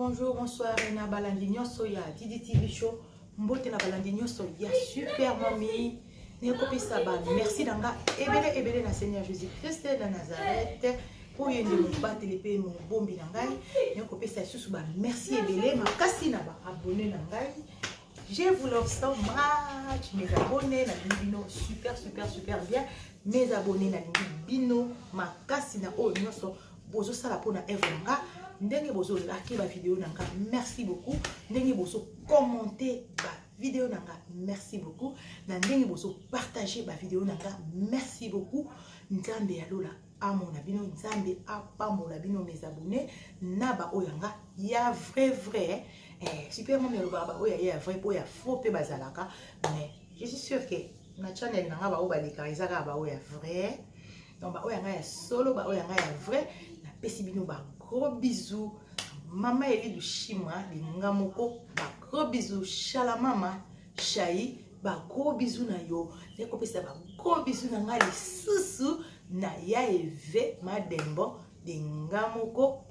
bonjour, bonsoir, na balandinyo soya Didi TV Show. Mbote na balandinyo soya super mamie. Nekopesa ba merci danga ebele na Seigneur Jésus-Christ de Nazareth. Pour yende mobate le pe mo bombi na ngai. Nekopesa susu ba merci ebele makasi na ba abonné na ngai. Je vous love so much. Mes abonnés na bino super bien. Mes abonnés na bino makasi na o nyoso bozo sala pona evanga. Ndenge bozo like ba vidéo nanga merci beaucoup. Ndenge bozo commenter ba vidéo nanga merci beaucoup. Na ndenge bozo partager ba vidéo nanga merci beaucoup. Nzambe ya lola amona bino, nzambe apambola bino mes abonnés na ba oyanga ya vrai super mon yalo ba oya ya vrai po ya faux pe bazalaka, mais je suis sûr que na channel nanga ba o ba likarizaka ba oya vrai. Donc ba oyanga ya solo ba oyanga ya vrai. Na pesi bino ba gros bisous. Maman Eli du Chima, Linga Moko, ba gros bisous. Chala mama, Chai, ba gros bisous na yo. Neko pesa ba gros bisous na ngali susu na ya eve madembo Linga Moko.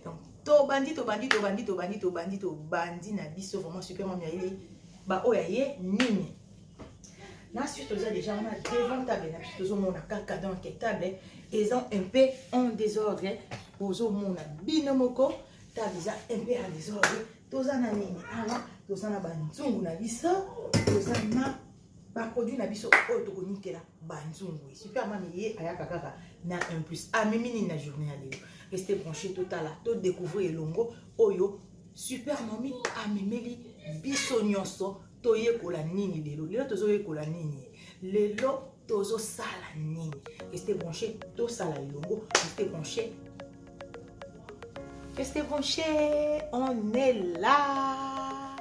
Donc to bandi na biso vraiment super maman Eli. Ba oya ye nini. Na suite aux déjà on a devant table na suite aux mon kaka donc table ils ont un peu en désordre aux mon binomoko tabiza un peu en désordre tozana nini ala tozana banzungu na biso tozana ba produit na biso oyo tokonikela banzungu super mami ye ayaka kaka na un plus amemini na journée aleo restez branchés total to découvrir longo oyo super mami amemeli biso nyonso toye kola nini lelo tozo yekola nini lelo tozo sala nini. Restez branchés to sala longo, restez branchés, on est là.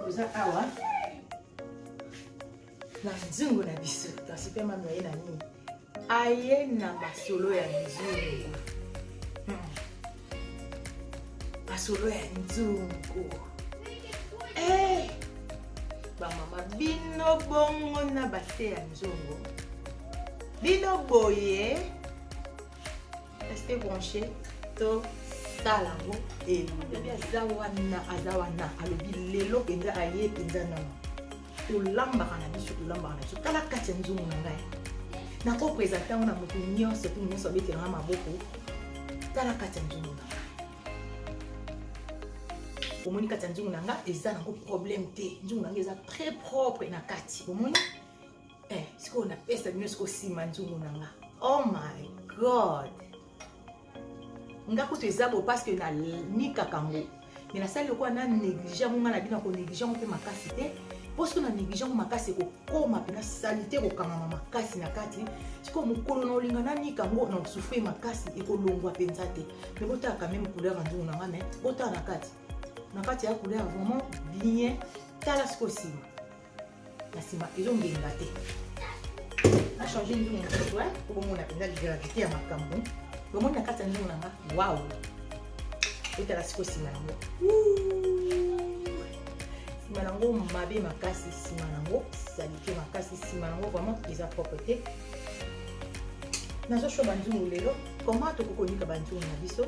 Vous avez awa na nzungu na biso ta super mama ye na nini aye na basolo ya nzungu basolo ya nzungu ba mama bino bongo na base ya nzungu bino boye restez branchés to salango et bébé azawana alobi lelo penza aye penza na olambaka na biso tala kati ya nzungu na ngai na ko présenter na moto nyonso tout nyonso betelanga maboko tala kati ya nzungu na ngai omoni kati ya nzungu na ngai eza nango problème te nzungu na ngai eza très propre na kati omoni sikoyo napesa bino sikoyo nsima nzungu na ngai oh my god nga kutu eza bo parce que na nikaka ngo mais nasali lokola na négligent ngo nga na bino ko négligent mpe makasi te parce que na négligent makasi ekokoma mpe na salite kokangama makasi na kati sikoyo mokolo na olinga na nika ngo na osouffrir makasi ekolongwa mpenza te mais botala quand même couleur ya nzungu na ngai mais botala na kati ya couleur vraiment bien tala sikoyo nsima na nsima ezongenga te na changer nzungu na biso okomona mpenza gravité ya makambo bomoni na kati ya nzungu na nga wow otala sikoyo nsima nango nsima nango mabe makasi nsima nango salite makasi nsima nango vraiment eza propre te nazoshwa banzungu lelo comment tokokonika banzungu na biso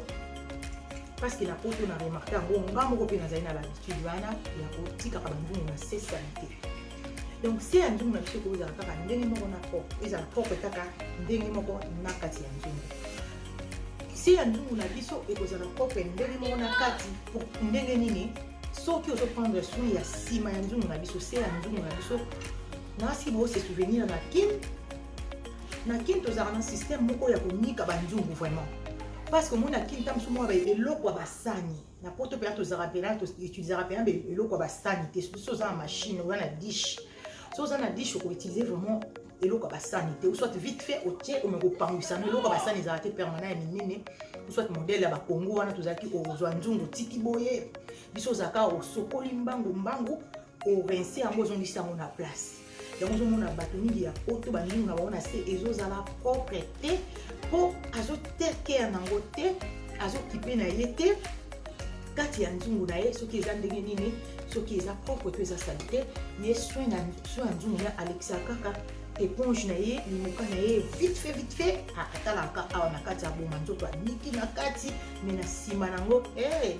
parce que na poto na remarqué yango nga moko mpe nazali na l'habitude wana ya kotikaka banzungu na se salite donc se ya nzungu na biso kozala kaka ndenge moko na propre ezala propre kaka ndenge moko na kati ya nzungu si ya nzungu na biso ekozala propre ndenge moko na kati ndenge nini soki ozoprendre soin ya nsima ya nzungu na biso se ya nzungu na biso nasi bose souvenir na kini tozalaka na système moko ya konika banzungu vraiment parce que mon akini tam sumo ba eloko ya basani na poto pe tozalaka pena to utilisera pena eloko ya basani te so za machine ou na dish so za na dish ko utiliser vraiment eloko ya basani te ou soit vite fait au tie o me ko pangisa eloko ya basani za te permanent ya minene ou soit modèle ya ba Congo wana tozaki ozwa nzungu tiki boye biso zaka o sokoli mbangu o rincer yango zongisa ngo na place yango zomona bato mingi ya poto bandingu na baona se ezozala propre te po azotekea nango te azokipe na ye te kati ya nzungu na ye soki eza ndenge nini soki eza propre to eza salite ye soin ya nzungu ya alexia kaka éponge na ye limoka na ye vite fait atalaka awa na kati ya boma nzoto aniki na kati me na nsima nango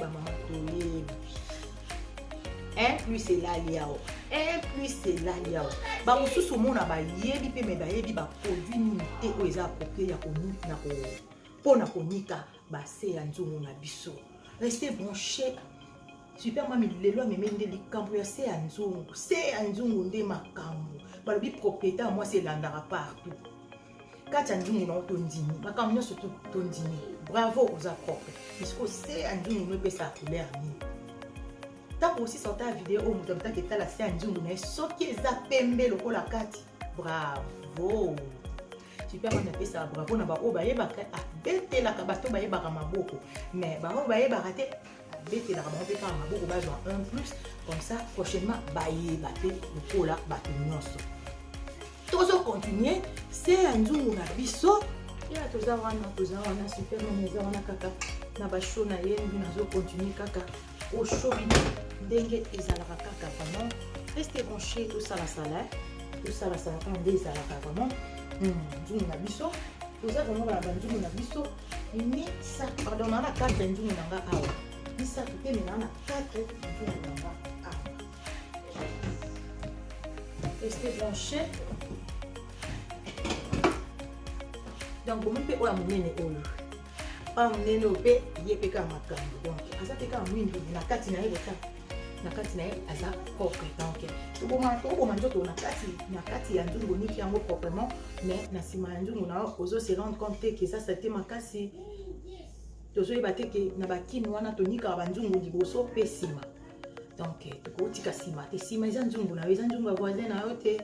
bamama toyebi 1 plus elali yao 1 plus elali yao bamosusu omona bayebi mpe me bayebi baproduit nini te oyo eza aproprie ya mpona konika base ya nzungu na biso. Restez branché. Super mami lelo amemi nde likambo ya se ya nzungu nde makambo balobi propriété ya mwasi elandaka partout kati ya nzungu na tondimi makambo nyonso tondimi. Bravo oza propre puisque se ya nzungu no epesa couleur nini ntango osi sorta video oyo moto amutaki etala se ya nzungu na ye soki eza pembe lokola kati. Bravo super mami apesaka bravo na baoyo bayebaka abetelaka bato bayebaka maboko mais baoyo bayebaka te betelaka bango mpe kaka maboko bazwa 1 plus comme ça prochainement bayeba te lokola bato nyonso. Tozocontinue se ya nzungu na biso ya toza wana super mami eza wana kaka na bashow na ye ngi nazocontinue kaka oshow bino ndenge ezalaka kaka vraiment. Restez branché tosalasala kaka nde ezalaka vraiment nzungu na biso toza vraiment bana banzungu na biso misa pardon na 4 nzungu na nga awa misa te me na 4 nzungu na nga awa. Restez branché donc bomi mpe oyo monene oyo oyo monene oyo mpe ye mpe kaka makambo donc aza mpe kaka mwindu na kati na ye bota na kati na ye aza propre donc toboma nzoto na kati ya nzungu oniki yango proprement mais na nsima ya nzungu na ozo se rendre compte te ke eza sate makasi tozoyeba te ke na bakini wana tonikaka banzungu liboso mpe nsima donc tokotika nsima te nsima eza nzungu na yo eza nzungu ya voisin na yo te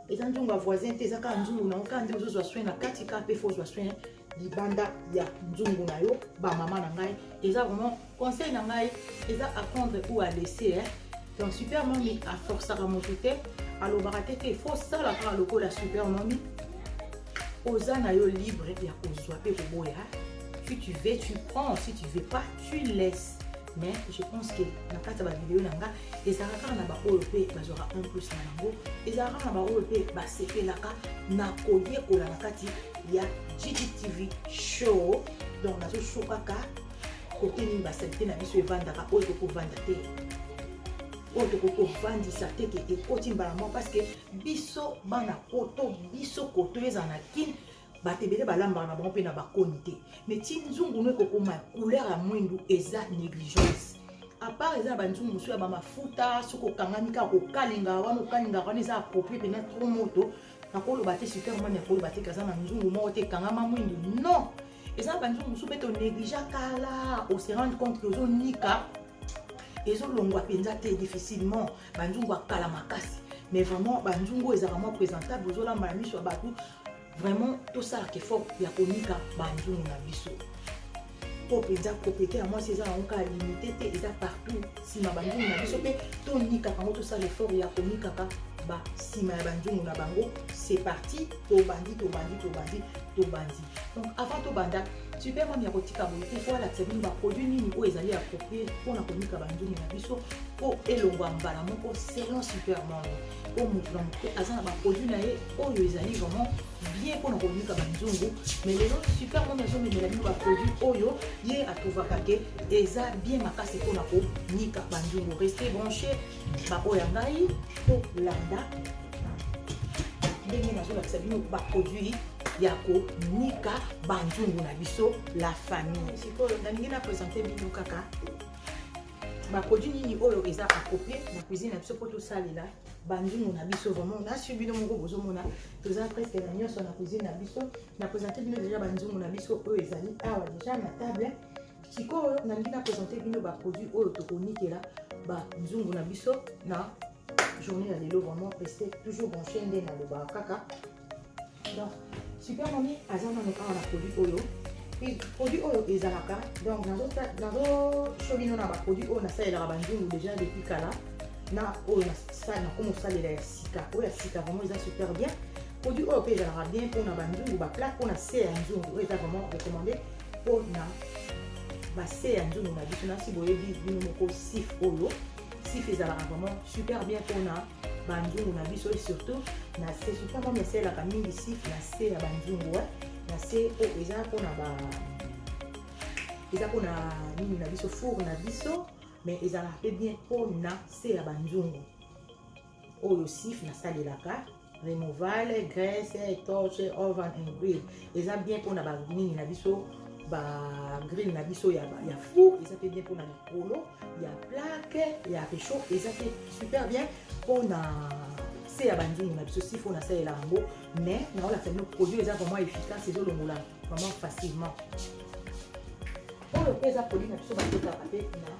eza nzungu ya voisin te eza kaka nzungu na yo kaka nde ozozwa soin na kati kaka mpe fozwa soin libanda ya nzungu na yo bamama na ngai eza vraiment conseil na ngai eza à prendre ou à laisser donc super mami aforçaka moto te alobaka te ke faut sala kaka lokola super mami oza na yo libre ya kozwa mpe koboya. Si tu veux tu prends, si tu veux pas tu laisses. Mais je pense que na kati ya bavideo na nga ezalaka kaka na baoyo mpe bazwaka 1 plus na yango ezalaka kaka na baoyo mpe basepelaka na koyekola na kati ya GGTV show. Donc nazoshow kaka kote nini basalite na biso evandaka oyo tokovanda te oyo tokovandisa te ke ekoti mbala moko parce que biso bana koto biso koto ezala na kini batebele balambaka na bango mpe na bakoni te mais ti nzungu no ekokoma couleur ya mwindu eza négligence à part eza na banzungu mosusu ya bamafuta soki okangami kaka kokalinga wana eza approprié pena trop moto nakoloba te super mani akoloba te kaza na nzungu moko te ekangama mwindu non eza na banzungu mosusu mpe tonéglige kala ose rendre compte ke ozonika ezolongwa mpenza te difficilement banzungu akala makasi mais vraiment banzungu ezalaka mwa présentable ozolamba na miso ya bato vraiment tosalaka effort ya konika banzungu na biso po mpenza propriété ya mwasi eza nango kaka limité te eza partout nsima banzungu na biso mpe tonikaka yango tosala effort ya konikaka basima ya banzungu na bango. C'est parti tobandi. Donc avant tobanda super mami ya kotika boye te po alakisa bino baproduit nini oyo ezali approprié mpona konika banzungu na biso po elongwa mbala moko selon super mami po moto na moto aza na baproduit na ye oyo ezali vraiment bien mpona konika banzungu. Mais lelo super mami azomemela bino baproduit oyo ye atrouvaka ke eza bien makasi mpona konika banzungu. Restez branché baoyo ya ngai tolanda ndenge nazolakisa bino baproduit ya konika banzungu na biso la famille. Sikoyo nalingi na présenter bino kaka baproduit nini oyo eza approprié na cuisine na biso mpo tosalela banzungu na biso. Vraiment nasi bino moko bozomona toza presque na nyonso na cuisine na biso na présenter bino déjà banzungu na biso oyo ezali awa déjà na table. Sikoyo nalingi na présenter bino baproduit oyo tokonikela banzungu na biso na journée ya lelo. Vraiment restez toujours branché nde na loba kaka. Donc super mami aza nano awa na produit oyo produit oyo ezalaka donc nazo bino na baproduit oyo nasalelaka banzungu déjà depuis kala na oyo nakomosalela ya sika oyo ya sika vraiment eza super bien. Produit oyo mpe ezalaka bien mpona banzungu baplat mpona se ya nzungu oyo eza vraiment recommandé mpona base ya nzungu na biso. Nasi boyebi bino moko sif oyo sif ezalaka vraiment super bien mpona banzungu na biso et surtout na se super mom esalaka mingi sif na se ya banzungu na se o eza mpona nini na biso four na biso mais ezalaka mpe bien mpona se ya banzungu oyo sif nasalelaka removal graisse torche oven and grill eza bien mpona banini na biso grill na biso ya four eza mpe bien mpona likolo ya plaque ya réchaud eza mpe super bien mpona se ya banzungu na biso si fo nasalela yango mais naolakisa bino produit eza vraiment efficace ezolongola vraiment facilement oyo mpe eza produit na biso batekaka mpe na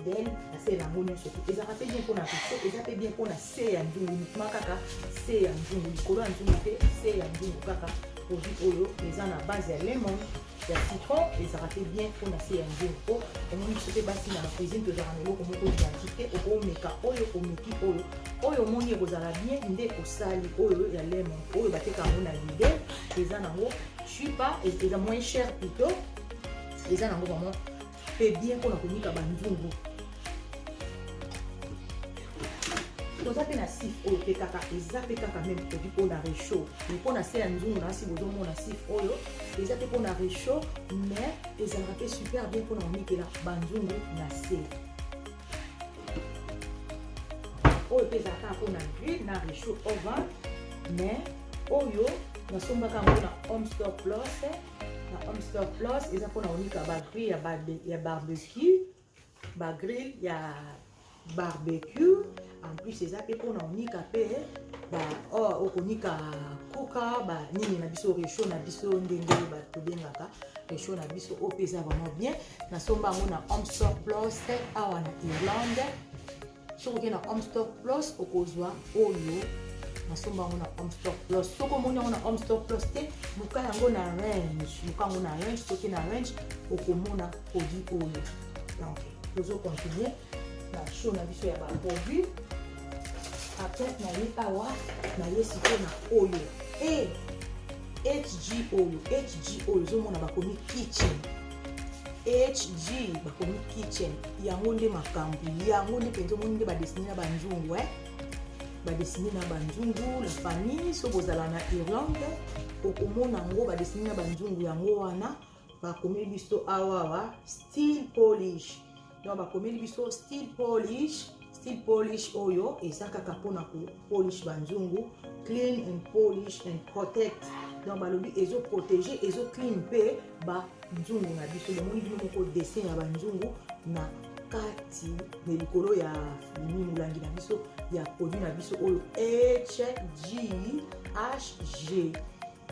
Lidl nasalela yango nyonso te ezaka mpe bien mpona réchaud eza mpe bien mpona se ya nzungu uniquement kaka se ya nzungu likolo ya nzungu mpe se ya nzungu kaka produit oyo eza na base ya lemon ya citron ezalaka mpe bien mpona se ya nzungu po omoni biso mpe basi na bacuisine tozalaka na eloko moko identité okomeka oyo omeki oyo omoni ekozala bien nde osali oyo ya lemon oyo bateka yango na Lidl eza nango chupa eza moins cher plutôt eza nango vraiment mpe bien mpona konika banzungu toza mpe na sif oyo mpe kaka eza mpe kaka meme produit mpona réchaud mpona se ya nzungu na basi bozomona sif oyo eza mpe mpona réchaud mais ezalaka mpe super bien mpona komikela banzungu na se oyo mpe ezalaka mpona grill na réchaud oven mais oyo nasombaka yango na Homestore Plus na Homestore Plus eza mpona konika bagrill ya barbecue bagrill ya barbecue en plus eza mpe mpona konika mpe okonika kuka banini na biso réchaud na biso ndenge tobengaka réchaud na biso oyo mpe eza vraiment bien nasomba yango na Homestore Plus awa na Irlande soki oke na Homestore Plus okozwa oyo nasomba yango na Homestore Plus soki omoni yango na Homestore Plus te luka yango na range soki na range okomona produit oyo donc tozocontinue na show na biso ya baproduit après naye awa naye siko na oyo HG oyo ozomona bakomi kitchen HG bakomi kitchen yango nde makambo yango nde mpenza omoni nde badesine na banzungu badesine na banzungu la famille so bozala na Irlande okomona yango badesine na banzungu yango wana bakomeli biso awawa steel polish donc bakomeli biso steel polish oyo eza kaka mpona kopolish banzungu clean and polish and protect donc balobi ezoprotege ezoclean mpe banzungu na biso bomoni bino moko dessin ya banzungu na kati na likolo ya molangi na biso ya produit na biso oyo HG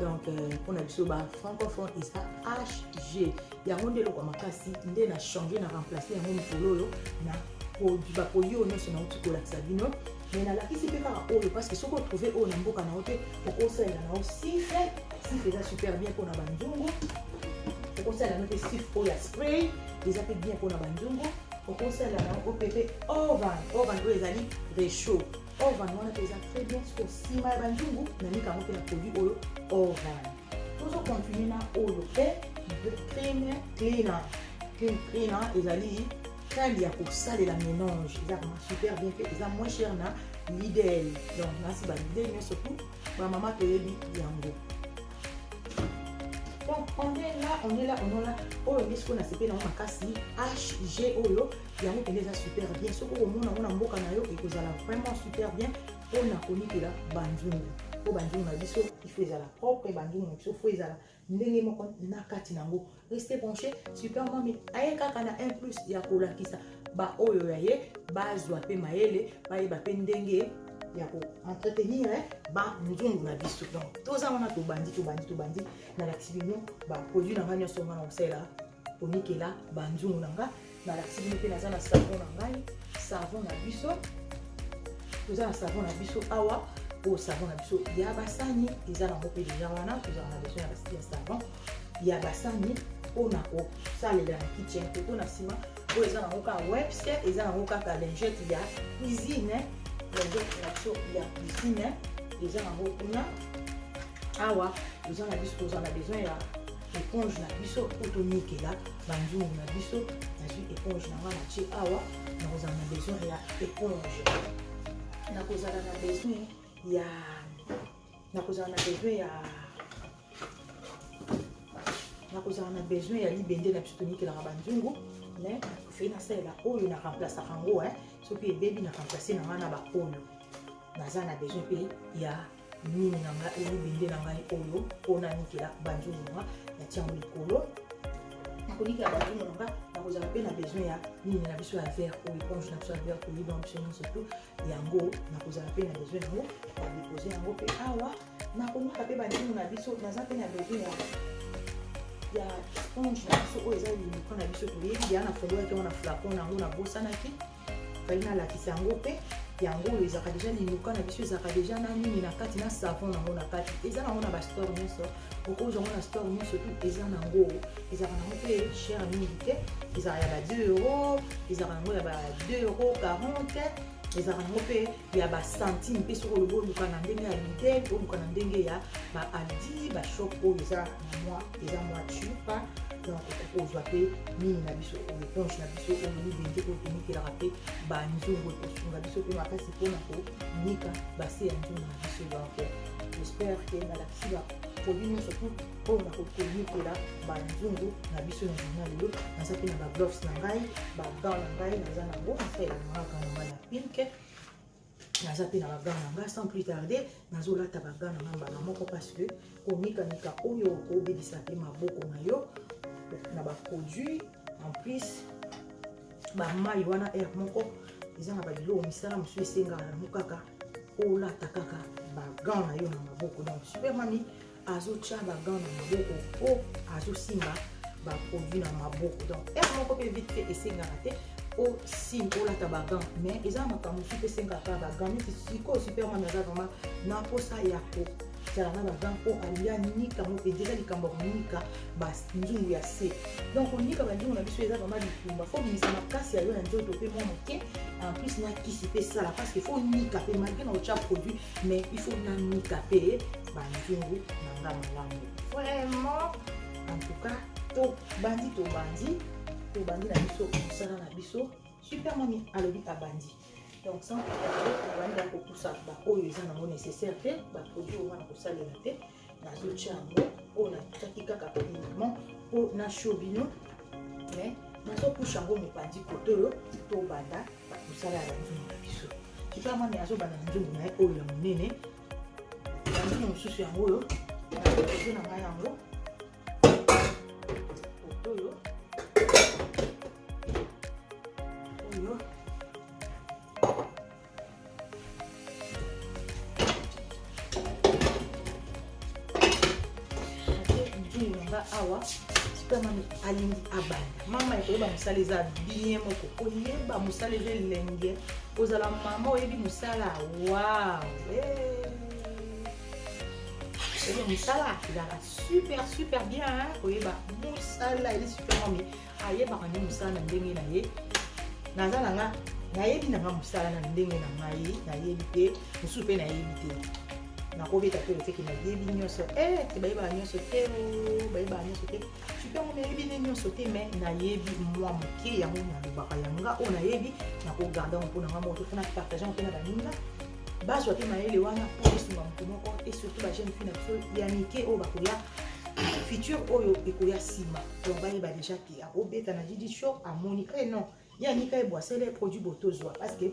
donc mpona biso francophone eza HG yango nde eloko makasi nde na changer na remplacer yango mikolo oyo na baproduit oyo nyonso nauti kolakisa bino mais nalakisi mpe kaka oyo parce que soki otrouve oyo na mboka na yo te okosalela nao sif eza super bien mpona banzungu okosalela nao mpe sif oyo ya spray eza mpe bien mpona banzungu okosalela nao opepe oven oyo ezali réchaud oven wana mpe eza très bien soki osima ya banzungu nanika yango mpe na produit oyo oven tozocontinue na oyo mpe clean cleaner ezali crème ya kosalela mélange eza vraiment super bien fait eza moins cher na Lidl donc nasi ba Lidl nyonso tu bamama toyebi yango donc on est là oyo nde sikoyo nasepe nango makasi HG oyo yango pende eza super bien soki omona yango na mboka na yo ekozala vraiment super bien mpona konikela banzungu po banzungu na biso ifo ezala propre banzungu na biso fo ezala ndenge moko na kati nango reste branché super mami aye kaka na 1 plus ya kolakisa ba oyo yaye bazwa mpe mayele bayeba mpe ndenge ya koentretenir banzungu na biso donc toza wana tobandi nalakisi bino baproduit na ngai nyonso nga na kosalela konikela banzungu na nga nalakisi bino mpe naza na savon na ngai savon na biso toza na savon na biso awa oyo savon na biso ya basani eza nango mpe deja wana tozala na besoin ya savon ya basani mpona kosalela na kitchen te mpona nsima oyo eza nango kaka webster eza nango kaka lingette ya cuisine lingette na biso ya cuisine eza nango kuna awa toza na biso tozala na besoin ya éponge na biso po tonikela banzungu na biso nazwi éponge na nga na tie awa nakozala na besoin ya éponge nakozala na besoin ya libende na biso tonikelaka banzungu mais ofei nasalela oyo na remplace yango soki ebebi na remplace na ngai na baoyo naza na besoin mpe ya nini na ngai libende na ngai oyo mpona nikela banzungu na ngai natiango likolo nakonikela banzungu na ngai nakozala mpe na besoin ya nini na biso ya verre oyo éponge na biso ya verre koyiba biso nyonso tu yango nakozala mpe na besoin yango badepose yango mpe awa nakonika mpe banzungu na biso naza mpe na besoin ya sponge na biso oyo eza limiko na biso toyebi ya na fondolaki yango na flacon nango nabosanaki fali nalakisa yango mpe yango oyo ezalaka deja limuka na biso ezalaka deja na nini na kati na savon nango na kati eza nango na bastore nyonso okozwa yango na store nyonso tu eza nango ezalaka nango mpe cher mingi te ezalaka ya ba 2 €, ezalaka nango ya ba 2,40 €, ezalaka nango mpe ya basantime mpe soki olobi oluka na ndenge ya Lidl oluka na ndenge ya baaldi bashop oyo eza mwa chupa donc okozwa mpe nini na biso oyo éponge na biso oyo libende oyo tonikelaka mpe banzungu ekosunga biso mpe makasi mpona konika base ya nzungu na biso donc j'espère ke nalakisi baproduit nyonso tu oyo nakonikela banzungu na biso na journal lelo naza mpe na bagloves na ngai bagan na ngai naza nango nasalela nanga na ngai na pink naza mpe na bagan na ngai sans plus tarder nazolata bagan na ngai mbala moko parce que konikanika oyo okobebisa mpe maboko na yo na baproduit en plus bamai wana aire moko eza na babiloko misala mosusu esengaka nango kaka olata kaka bagan na yo na maboko donc super mami azotya bagan na maboko po azosimba baproduit na maboko donc aire moko mpe vite fait esengaka te osimba olata bagan mais eza makambo mosusu mpe esengaka bagan neti sikoyo super mami aza vraimen na mposa ya zala na bagan mpo alia nika mo mpe eza likambo ya konika banzungu ya se donc konika banzungu na biso eza vraimen litumba fo bimisa makasi ya yo na nzoto mpe mwa moke en plus na kisi mpe sala parce que faut nika mpe malgré na otya produit mais il faut na nika mpe banzungu na nga malamu vraiment en tout cas tobandi na biso mosala na biso super mami alobi abandi donc sans bandi ya kopusa baoyo eza nango nécessaire te baproduit oyo wana kosalela te nazotya yango oyo natyaki kaka mpe uniquement mpo na show bino mais nazopusha yango mopandi kote oyo tobanda mosala ya banzungu na biso super mami azobanda na nzungu na ye oyo ya monene banzungu mosusu yango oyo nakoze na ngai yango kote oyo awa super mami alingi abanda mama ekoyeba mosala eza bien moko oyeba mosala eza elenge ozala mama oyebi mosala wow oyebi mosala ezalaka super bien oyeba mosala eli super mami ayebaka nde mosala na ndenge na ye naza nanga nayebi nanga mosala na ndenge na ngai nayebi te mosusu mpe nayebi te nakobeta mpe loteke nayebi nyonso te bayebaka nyonso te bayebaka nyonso te super mo nayebi nde nyonso te mais nayebi mwa moke yango nalobaka yanga oyo nayebi nakogardango mpo nanga moko tofuna partageango mpe na baninga bazwa te mayele wana mpo esunga moto moko et surtout bajeune fille na biso ya mike oyo bakoya future oyo ekoya nsima donc bayeba deja ke akobeta na Didi Show amoni non yanika ebwasele produit botozwa parce que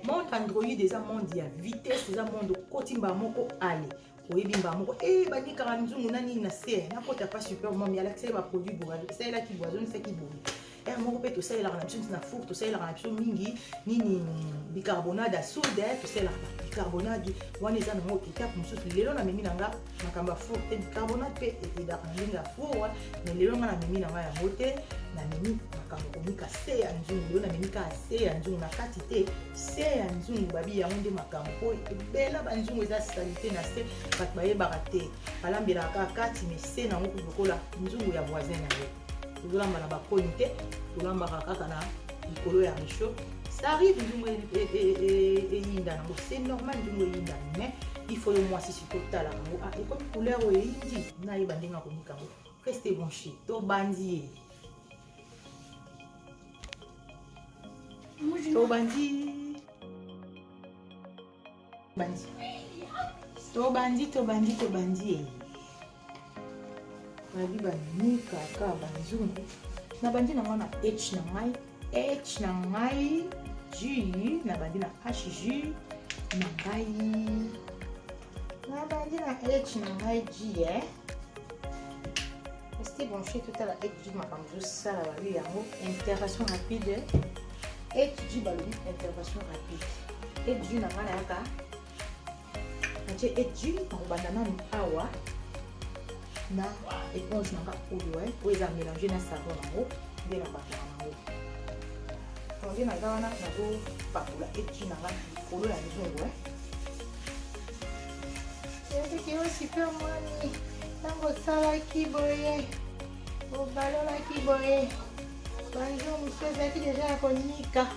monde Android eza monde ya vitesse eza monde kotimba moko ale oyebi mba moko banikaka nzungu nani na se nakota pas super mami alakisa ba produit boa esalelaki boison esaki boye moko mpe tosalelaka na biso ntina four tosalelaka na biso mingi nini bicarbonate ya soude tosalelaka bicarbonate wana eza nango etape mosusu lelo namemi nanga makambo ya four te bicarbonate mpe ekedaka na ndenge ya four mais lelo nga namemi nanga yango te namemi makambo komika se ya nzungu lelo namemi kaka se ya nzungu na kati te se ya nzungu babi yango nde makambo oyo ebela banzungu eza salite na se bato bayebaka te balambelaka kaka kati mais se nango lokola nzungu ya voisin na ye tozolamba na bakoni te tolambaka kaka na likolo ya richo ça arrive nzungu eyinda nango c'est normal nzungu eyinda mais il faut le mwasi sikotala yango ekomi couleur oyo eyindi nayeba ndenge akonika yango reste branché tobandi ye tobandi bandi tobandi babi bani kaka banzungu na bandi na ngana h na ngai G na bandi na HG na ngai na bandi na H na ngai G Restez branché tout à la HG makambo ça la babi yango intervention rapide HG babi intervention rapide HG na ngana yaka na HG na bandana awa na éponge nanga oyo po eza mélanger na savon nango nde na bato nango nde na wana nazo pakola eti nanga likolo ya nzungu ezaki o super mwani ntango osalaki boye obalolaki boye banzungu so ezalaki deja ya konika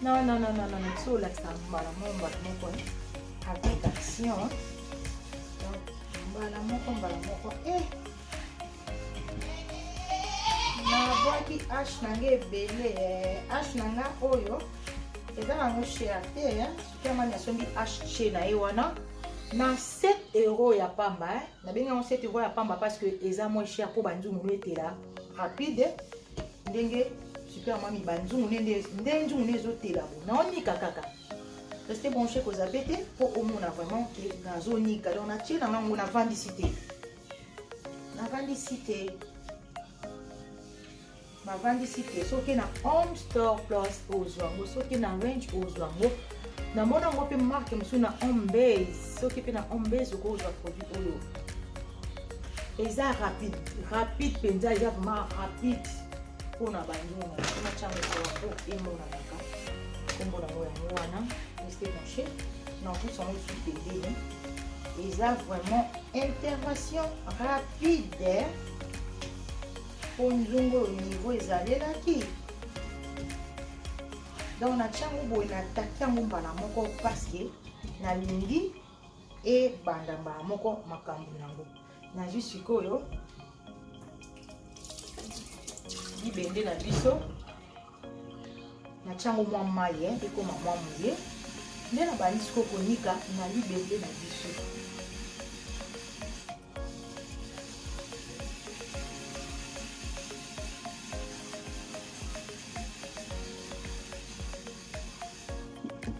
non so olakisa mbala moko avec action mbala moko nabwaki H nanga ebele H nanga oyo eza nango cher te superman asombi H na ye wana na 7 € ya pamba nabengi yango 7 € ya pamba parce que eza moins cher po banzungu etela rapide ndenge superman banzungu nde nzungu ezotela bo naonika kaka restez branché koza pete po omona vraiment ke nazonika donc natie na ngango navandisi te soki na Home Store Plus ozwango soki na Range ozwango namona ngo mpe marque mosusu na Home Base soki mpe na Home Base okozwa produit oyo eza rapide mpenza eza vraiment rapide mpona banzungu natyango po emonanaka kombo nango yango wana restez branché na plus en plus eza vraiment intervention rapide po nzungu oyo niveau ezalelaki donc natyango boye nataki yango mbala moko parceke nalingi ebanda mbala moko makambo nango nazwi sikoyo libende na biso natyango mwa mai ekoma mwa moye nde na bandi sikoyo konika na libende na biso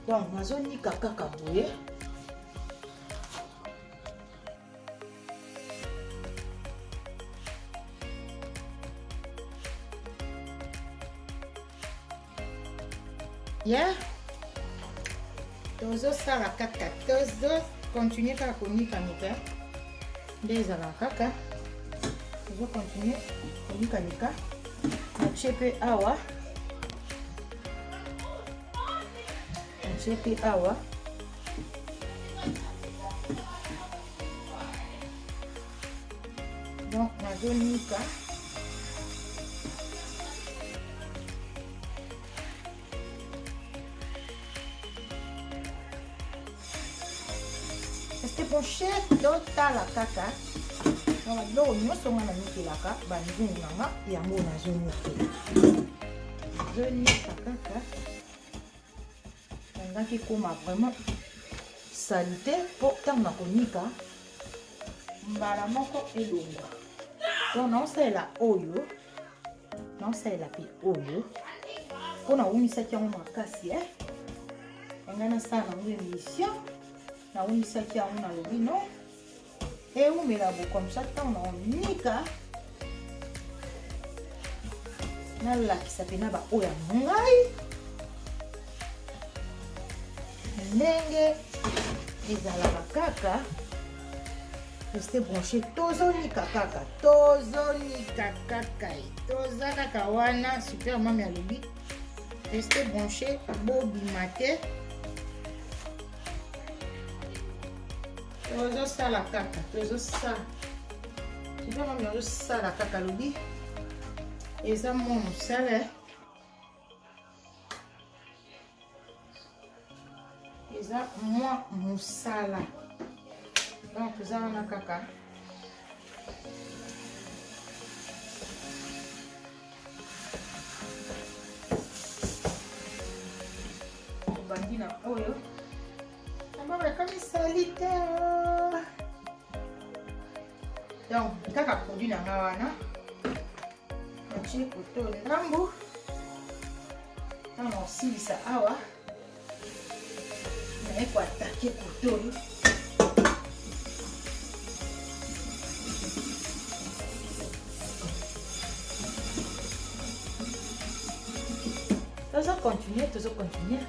donc nazonika kaka boye tozosala kaka tozokontinue kaka konikanika nde ezala kaka tozokontinue konikanika natie mpe awa donc nazonika reste branché totala kaka biloko nyonso nga nanikelaka banzungu nanga yango nazonika kaka nangaki koma vraiment salite po ntango na konika mbala moko elongwa donc naosalela oyo naosalela mpe oyo mpo naumisaki yango makasi yanga nasala nango émission naumisaki yango na lobi no eumela bo comme ça ntango naonika nalakisa mpe na baoyo ya ngai ndenge ezalaka kaka reste branché tozonika kaka toza kaka wana super mami alobi reste branché bobima te tozosala kaka super mami azosala kaka alobi eza mwa mosala eza mwa mosala donc toza wana kaka obandi na oyo nabaka comme salite. Donc, kaka produit na ngawana. Achi koto ndambo. Alors, si ça awa. Mais pour attaquer koto. Toujours continuer, toujours continuer.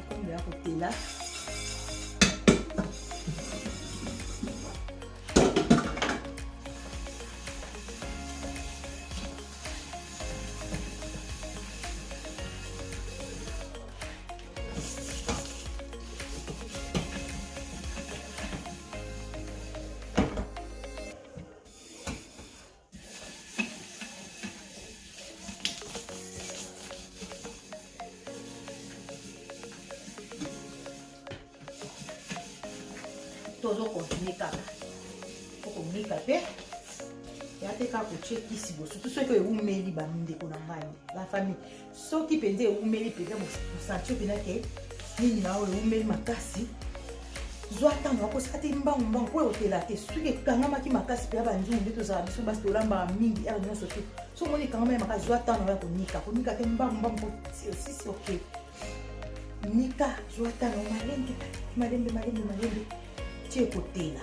Comme le côté là. Toujours continuer kaka. Faut qu'on pe. Ya te ka ko check ici bo. Surtout ceux que vous meli ba ndeko na ngai. La famille. Ceux qui pensaient vous meli pe pour sentir bien que ni na o meli makasi. Zo atanga ko sate mbang ko hotela te. Suke kanga maki makasi pe ba nzungu beto za biso basi tolamba mingi ya nyoso te. So moni kanga makasi zo atanga ko nika. Ko nika te mbang ko si OK. Nika zo atanga malembe. Kotela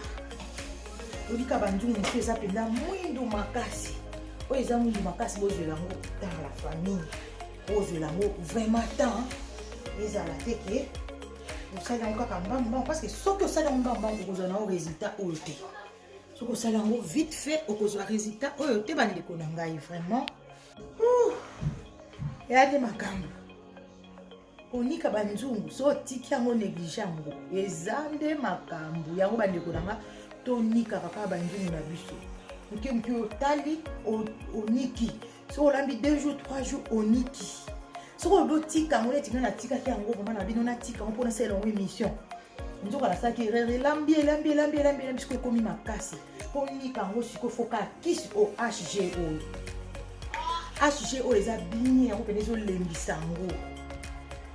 olika banzungu mosusu eza mpenza mwindu makasi oyo eza mwindu makasi bozwela yango dans la famille bozwela yango vraiment temps ezala te ke osala yango kaka mbambango parce que soki osala yango mbambango okozwa nango résultat oyo te soki osala yango vite fait okozwa résultat oyo te bandeko na ngai vraiment eya te makambo onika banzungu so otiki yango néglige yango eza nde makambo yango bandeko nanga tonika kaka banzungu na biso moke otali oniki so olambi 2 jours 3 jours oniki soko obotika yango neti nga natikaki yango vraimen na bino natika yango mpona sala yango émission nzoka nasalaki erreur elambi siko ekomi makasi onika yango siko foka kisi o hg oyo eza bien yango mpena ezolembisa yango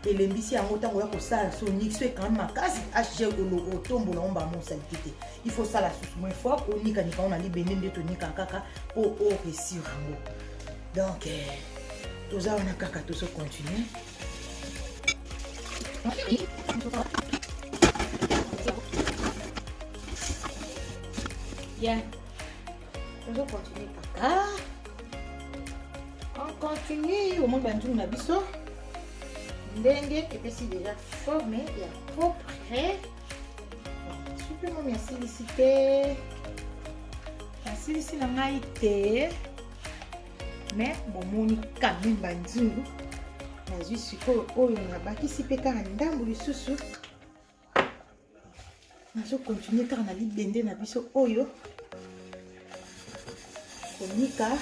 elembisi yango tango ya kosala sonique so quand même makasi hg otombola omba mosalité te il faut sala susu moins fort onika nika on a libende nde tonika kaka o réussir yango donc toza wana kaka tozo continuer bien tozo continuer kaka on continue au moins banzungu na biso ndenge epesi déjà formé ya propre supplément merci licité merci na ngai te mais bomoni kami banzungu nazwi sikoyo oyo nabakisi mpe kaka ndambu lisusu nazokontinue kaka na libende na biso oyo konika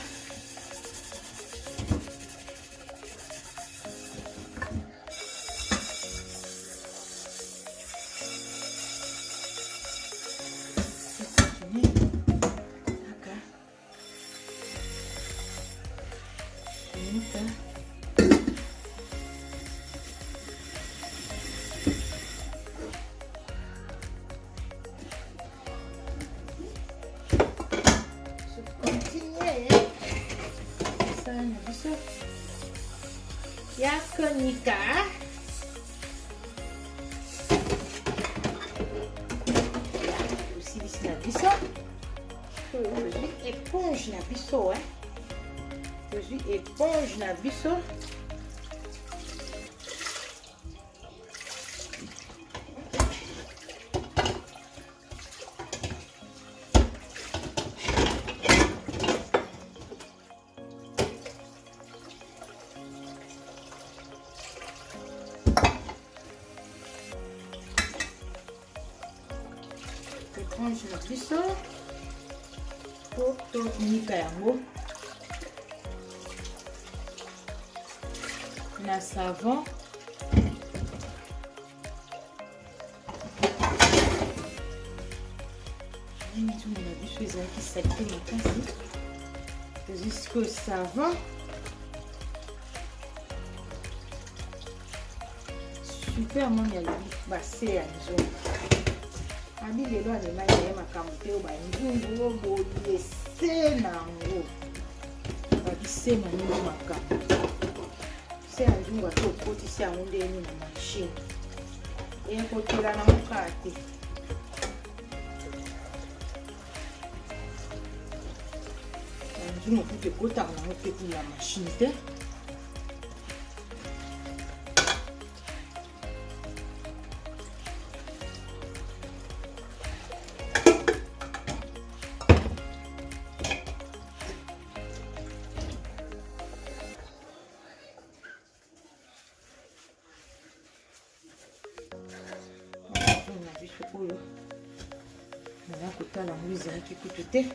Yakonika aussi ici na biso aujourd'hui éponge na biso aujourd'hui éponge na biso éponge na biso po tonika yango na savon chose qui s'active ici. Jusqu'au savon. Super mon yali basé ya nzungu. Abi lelo alemai na ye makambo te o ba nzungu o boye se nango. Babise na nzungu makambo. Se ya nzungu ato okotisi yango ndeni na machine. Ekotela na mokate. Nzungu kuke kotaka nango te kuna machine te. Oyo na kotala ngo ezalaki kutu te.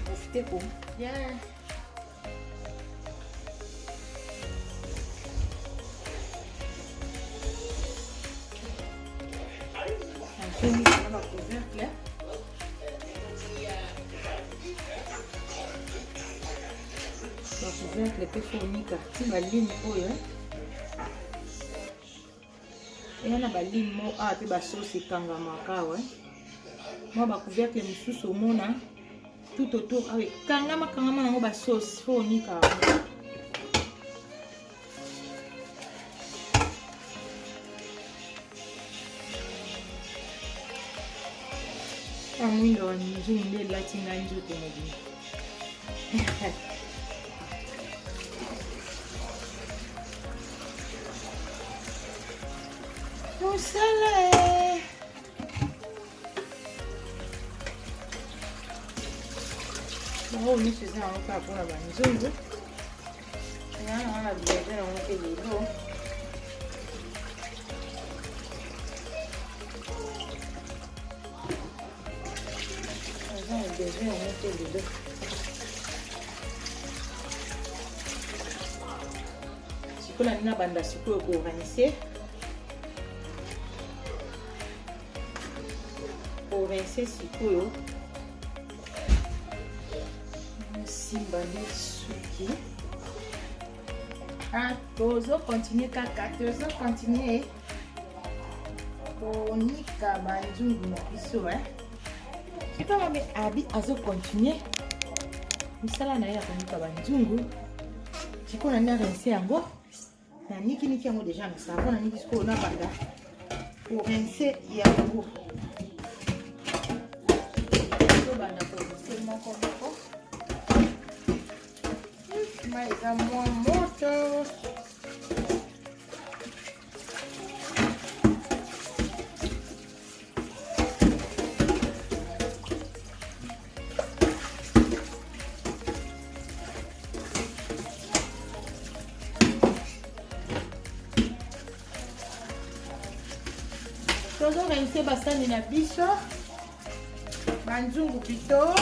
Profitez bien. Le péfonica, tu vas ligne pour eux. Et on a la ligne mo a te ba sauce kangamaka ouais. Moi ba couvercle mususu mona tout autour avec kangama nango ba sauce fonika. Amwindo nzungu nde latina nzoto mobi. Au soleil. Bon, nous faisons encore pour la banzungu. Et là, on a bien on fait des lots. On a déjà on fait des lots. Si vous avez une bande à sucre pour organiser. Rincer sikoyo simbale suki tozo continuer kaka tozo continuer konika banzungu na biso kipa mabe abi azo continuer misala na ye konika banzungu tiko na nda rincer yango na niki yango déjà na savon na niki sikoyo na banda pour rincer yango. Mais à moi moto. Toujours rincer basani na biso. Banzungu pito.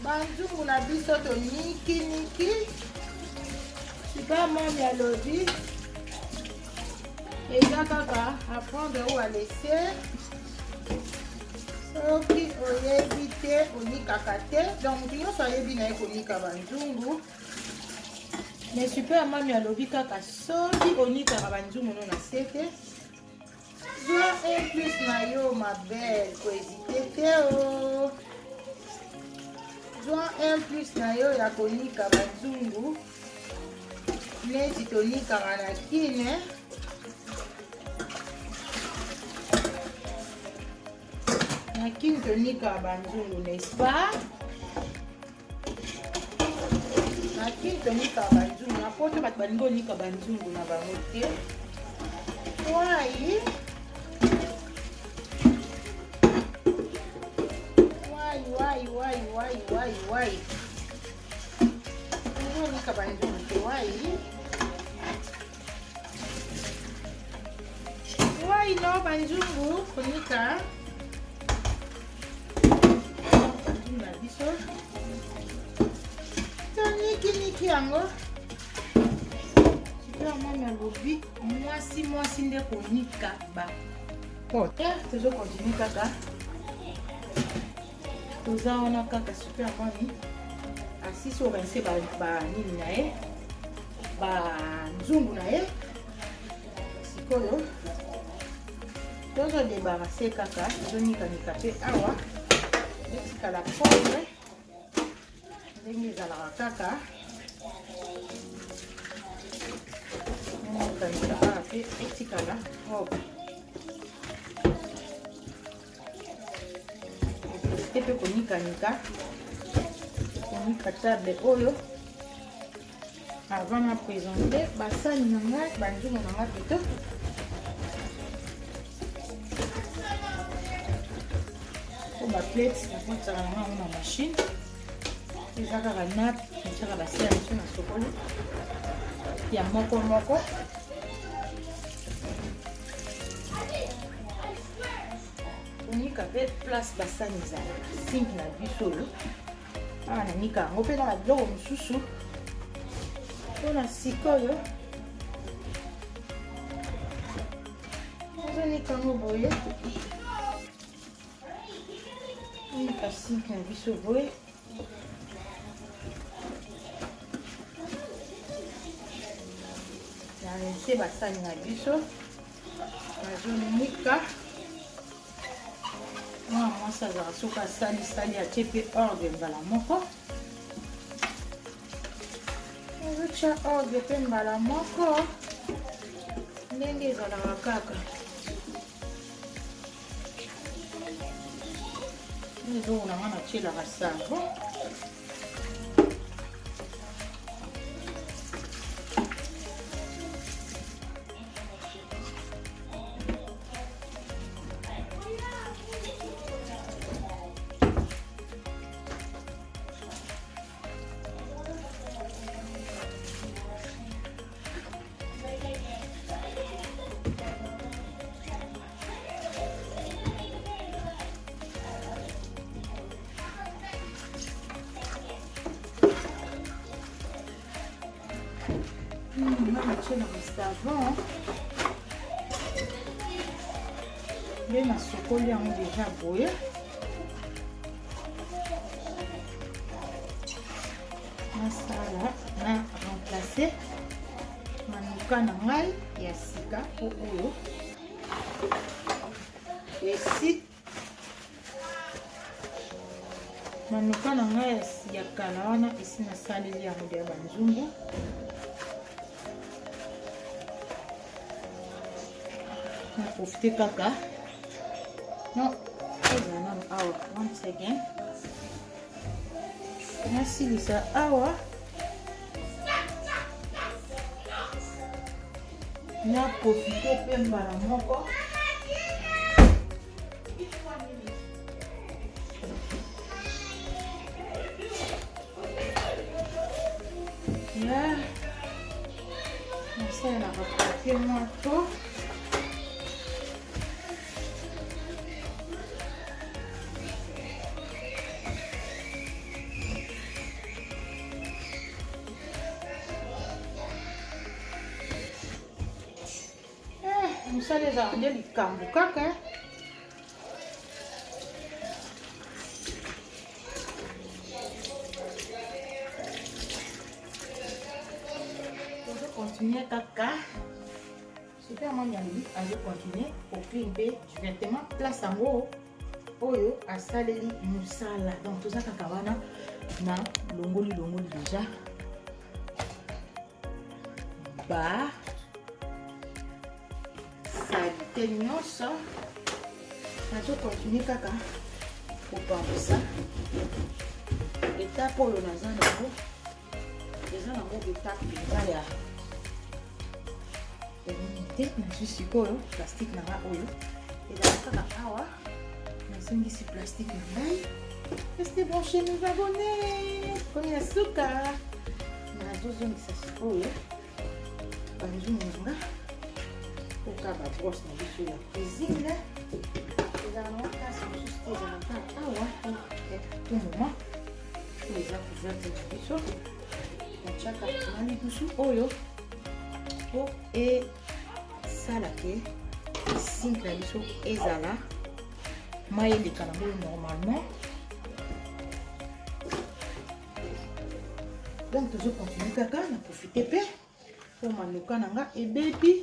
Banzungu na biso to niki. Super mami à lobby. Et là kaka apprendre où à laisser. Soki oyebite onika kate. Donc nous soyez bien konika banzungu. Mais super mami à lobby kaka soki onika banzungu non na sete. Joie un plus na yo ma belle, faut hésiter Théo. Joie un plus na yo ya konika banzungu. Neti tonika na kine. Na kine tonika banzungu, n'est-ce pas? Na kine tonika banzungu, na poto bat balingo nika banzungu na bango te. Why? onika banzungu wai no banzungu onika na biso niki yango mama alobi mwasi nde konika bapote tozokontinue kaka toza wana kaka super mami asisi okanise banini na ye banzungu na ye sikoyo tozodebarase kaka tozonikanika mpe awa etikala poivre ndenge ezalaka kaka okanika awa mpe etikala robe te mpe konikanika table oyo avant na présenter basani na ngai banzungu na ngai plutôt po baplate nakotisaka na ngai na machine eza kaka nape etiaka base ya miso na sokolo ya moko konika mpe place basani ezala sink na biso oyo awa nanika yango mpe na babiloko mosusu mpona sikoyo ozonika yango boye nika sink na biso boye nanese basani na biso nazonika mwana mwasi azala soki asalisali atie mpe ordre mbala moko ozotya ordre mpe mbala moko ndenge ezalaka kaka ezongo na nga natielaka savo savon nde nasokoli yango deja boye nasala na remplace manuka na ngai ya sika po oyo esi manuka na ngai ya kala wana esi nasaleli yango ya banzungu profite kaka no ezana awa once again nasilisa awa na profite pe mbala moko ya nasalelaka papier moto mosala ezala nde likambo kaka tozokontinue kaka super mami yango azokontinue okli mpe directement place yango oyo asaleli mosala donc toza kaka wana na longoli deja ba salite nyonso nazokontinue kaka kopambusa etape oyo naza nango eza nango etape eza ya immunité nazwi sikoyo plastique na nga oyo ezala kaka awa nazongisi plastique na ngai restez branché mes abonnés komi na suka nazozongisa sikoyo banzunga oka babrosse na biso ya cuisine ezala na place mosusu te ezalaka awa to moment oyo eza couverte na biso natiaka na lidusu oyo po esala ke sink na biso ezala mai eleka na boyo normalement. Donc toujours continuer kaka na profiter pe pour manuka nanga ebebi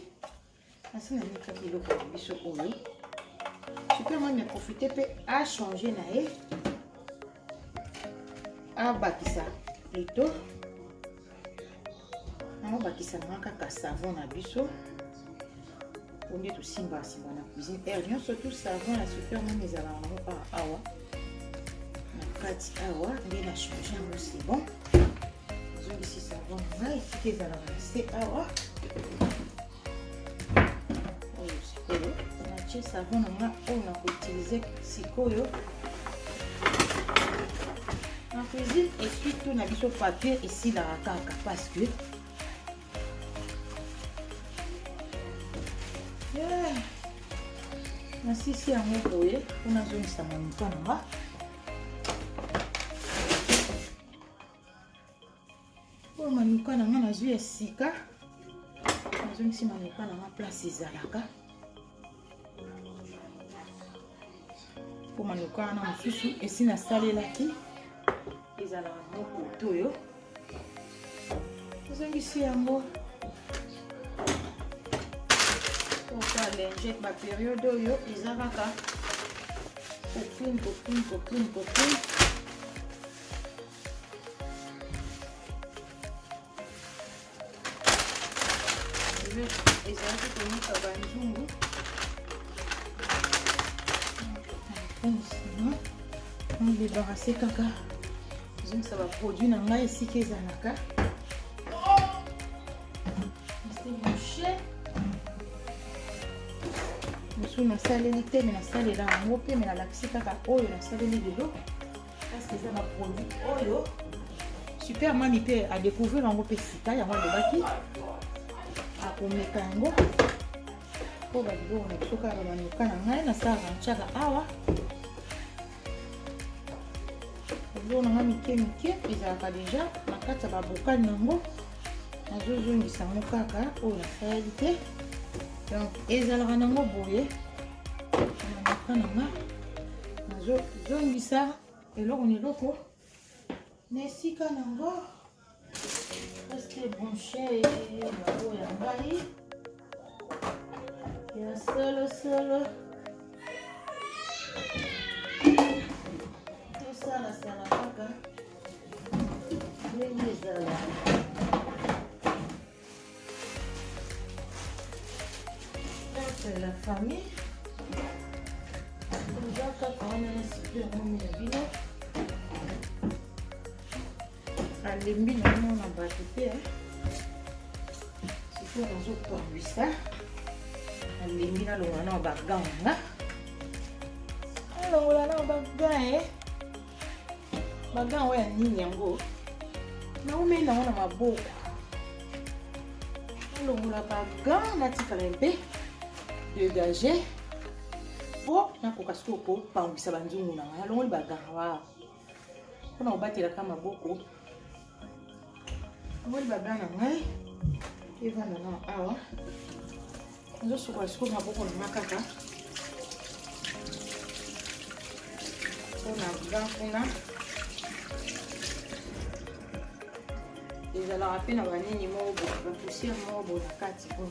asi na nika biloko na biso oyo super moi na profiter pe a changer na ye a bakisa plutôt na bakisa na kaka savon na biso on dit tout simba na cuisine et nyonso tout savon na super moi ezala na awa na kati awa nde na changer ngo c'est bon. Ici savon là ici que ça va c'est awa oyo sikoyo na tie savon na on a utilisé sikoyo en cuisine et surtout na biso papier ici la kaka parce que na sisi yango boye on a zone ça manuka na manuka na nga nazwi esika nazongisi manuka na nga place ezalaka po manuka wana mosusu esi nasalelaki ezalaka mokoto oyo nazongisi yango oka lingette baperiode oyo eza kaka copine ezalaki konika banzungu on débarrasse kaka ezongisa baproduit na ngai esika ezalaka bouche mosusu nasaleli te me nasalela yango mpe me nalakisi kaka oyo nasaleli lelo parce eza baproduit oyo super mami mpe adécouvrir yango mpe sika yango alobaki akomeka yango po babiloko na biso kaka bamanuka na ngai nasalaka ntiaka awa babiloko na ngai mike ezalaka deja na kati ya babokani nango nazozongisa yango kaka oyo nasaleli te donc ezalaka nango boye manuka na ngai nazozongisa eloko na eloko na esika nango reste branché yango ya ngai ya solo tosala kaka ndenge ezala c'est la famille oza kaka wana na super momi na bino alembi namona bato te sikoyo nazopambwisa alembi nalongola na bagan nga alongola na bagan bagan oyo ya nini yango naomei nango na maboko alongola bagan natikala mpe dégage po nakoka sikoyo kopambwisa banzungu na nga alongoli bagan wa mpona kobatelaka maboko ngoli bagan na ngai evanda na awa nazosukola sikoyo maboko na nga kaka mpona gan kuna ezalaka mpe na banini moko boye bapoussiere moko boye na kati po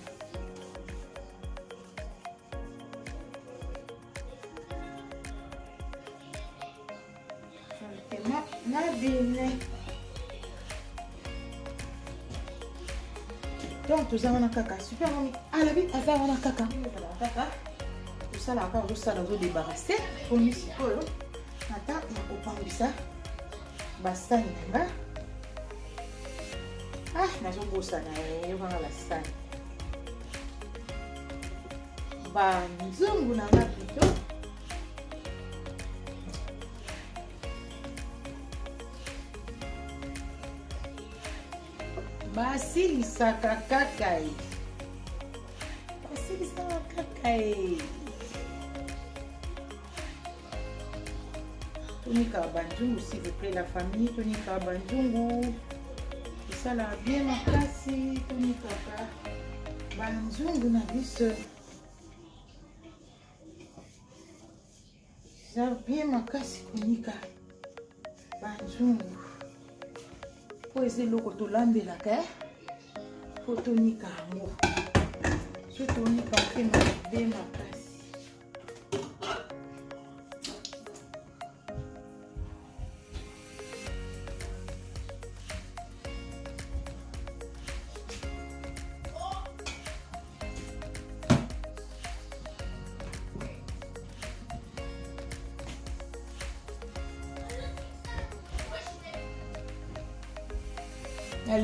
na bine donc toza wana kaka super mami alabi aza wana kaka tosalaka ozosala ozodebarase poni sikoyo ata na kopambwisa basani na nga nazobosana yokanga basani banzungu na nga plutôt basilisaka kaka ye. Basilisaka kaka ye. Tonika banzungu, s'il vous plaît, la famille. Tonika banzungu. Ça l'a bien makasi. Tonika banzungu na biso. Ça bien makasi tonika banzungu. Po ese loko tolambelaka po tonika yango. So tonika mpe bien makasi.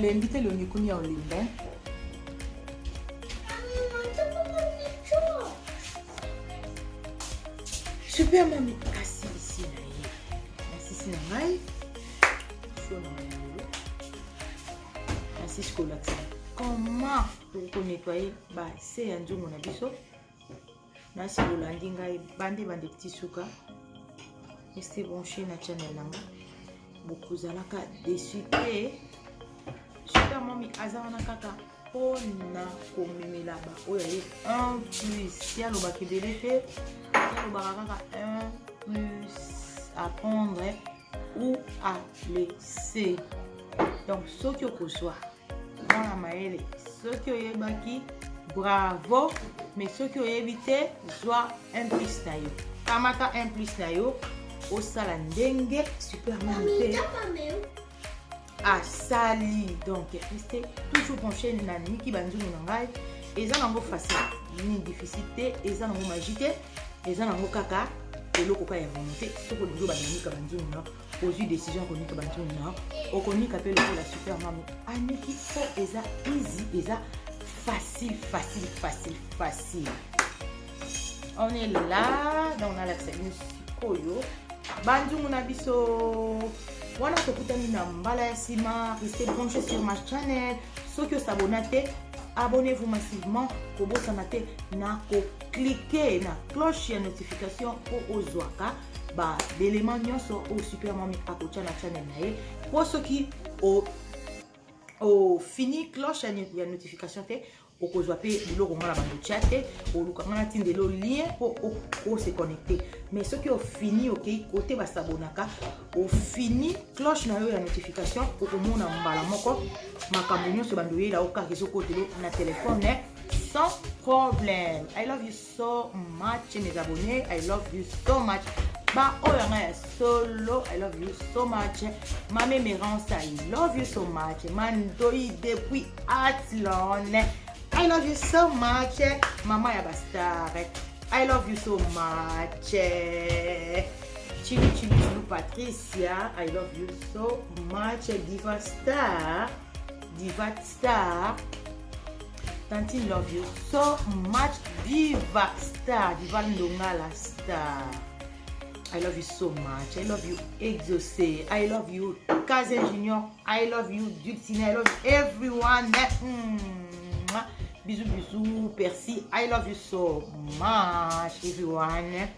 L'invité le nikuni en ligne. Super mami, assis ici là. Assis ici là. Assis là. Comment pour nettoyer bah c'est un jour mon abisso. Na si le landing ngai bande petit suka. Restez branché na channel nanga. Beaucoup zalaka dessus. Super mami azana kaka pona komemela ba oyo ye 1 plus ya loba kebele te ya loba kaka 1 plus à prendre ou à laisser. Donc ce que okozwa dans la maele ce que oyebaki bravo, mais ce que oyebite zwa 1 plus na yo kamata 1 plus na yo osala ndenge super mami asali. Donc restez toujours branché na niki banzungu na ngai eza nango facile ni difficulté eza nango magique eza nango kaka eloko ka ya volonté soko lingo bananika banzungu na ozwi décision konika banzungu na okonika pe la super mami aniki po eza easy eza facile. On est là donc on a l'accès koyo banzungu na biso. Voilà ce que vous avez dit. Restez branchés sur ma chaîne. Ceux qui sont abonnés, abonnez-vous massivement. Pour vous abonner, cliquez sur la cloche de notification pour vous voir des éléments au super mami à côté de la chaîne. Pour ceux qui ont fini cloche de notification, au lien pour se connecter. Mais ceux qui ont fini, ok, côté basabonaka, ont fini cloche na notification pour que mon ambala moko makambo se bandoyer là au cas que côté na téléphone sans problème. I love you so much mes abonnés. I love you so much. Ba oyanga solo, I love you so much. Mame Merance, I love you so much. Mandoi depuis Athlone. I love you so much, Mama Yabastar. I love you so much, Chili Patricia. I love you so much, Diva Star. Tantine love you so much, Diva Star. Diva Ndongala Star. I love you so much. I love you, Exaucé. I love you, Cousin Junior. I love you, Dulcine. I love everyone. Bisous, Percy. I love you so much, everyone.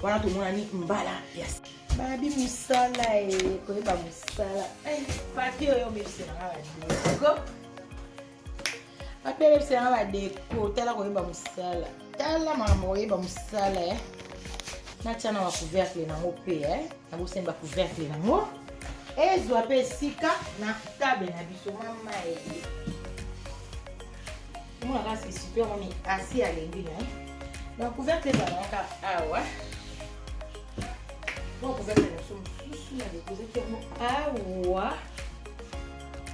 Voilà tout le monde a dit mbala. Yes. Babi musala koyeba musala. Papier yo mebise na ba deko. Papier mebise na ba deko. Tala koyeba musala. Tala mama koyeba musala. Na tiana wa couvercle na ngo pe na bo semba couvercle na ngo. Ezwa pe sika na table na biso mama Moi, c'est super, on est assis à l'endroit. La couvercle est dans le cas. Ah ouais. Donc, couvercle est sous la déposée. Ah ouais.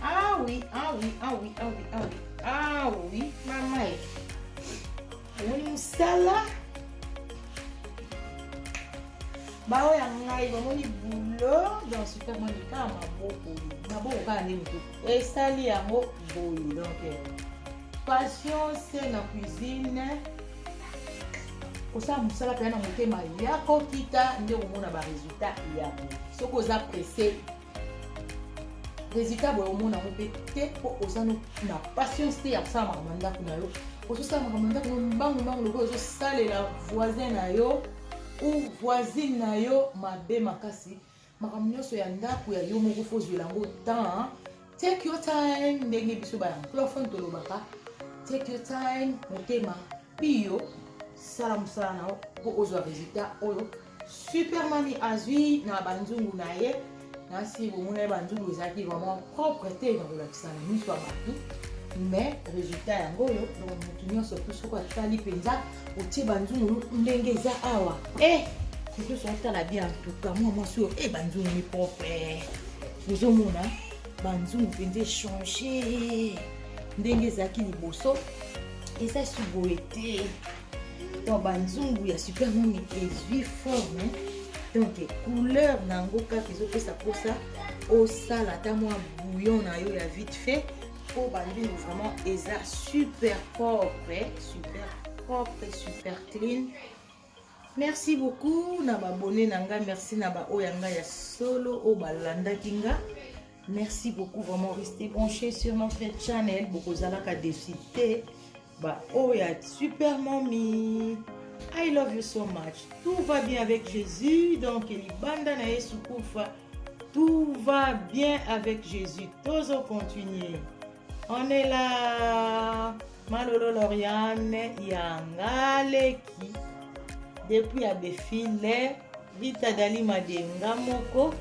Ah oui, ah oui, ah oui, ah oui, ah oui. Ah oui, maman. On est sala. Bah ouais, on a eu boulot dans super manika ma beaucoup. Ma beaucoup pas aller tout. Et sali à mo boulot donc. Patience na cuisine. Osa musala pe na motema yako kita nde komona ba résultat yako. Soko za pressé. résultat boye omona ngo mpe te mpo oza na patience te ya kosala makambo ya ndako na yo ozosala makambo ya ndako mbangu lokola ozosalela voisin na yo ou voisine na yo mabe makasi makambo nyonso ya ndako ya yo moko fo ozwela yango temps take your time ndenge biso baanglophone tolobaka take your time motema piyo sala mosala na yo mpo ozwa résultat oyo super mami azwi na banzungu na ye nasi bomona ye banzungu ezalaki vraiment propre te na kolakisa na miso ya bato mais résultat yango oyo donc motu nyonso tu soko atali mpenza otie banzungu ndenge eza awa soki sotala bien entuka mwa mwasi oyo banzungu ni propre ozomona banzungu mpenza echange ndenge ezalaki liboso eza suboye te donc banzungu ya super mami ezwi forme donc couleur nango kaka ezopesa mposa osala ata mwa bouillon na yo ya vite fait po banzungu vraiment eza super propre super clean. Merci beaucoup na babone nanga, merci na ba oyanga ya solo o balanda kinga. Merci beaucoup, vraiment restez branchés sur notre channel. Beaucoup zalaka décité ba oya super mami. I love you so much. Tout va bien avec Jésus. Donc libanda na Yesu kufa. Tout va bien avec Jésus. Tozo continuer. On est là. Malolo Lauriane Yangaleki. Depuis à Befile, Vita Dali Madenga Moko.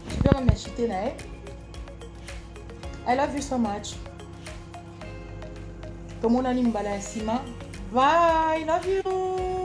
Tu peux m'acheter là? I love you so much. Comme on a une balle. Bye, I love you.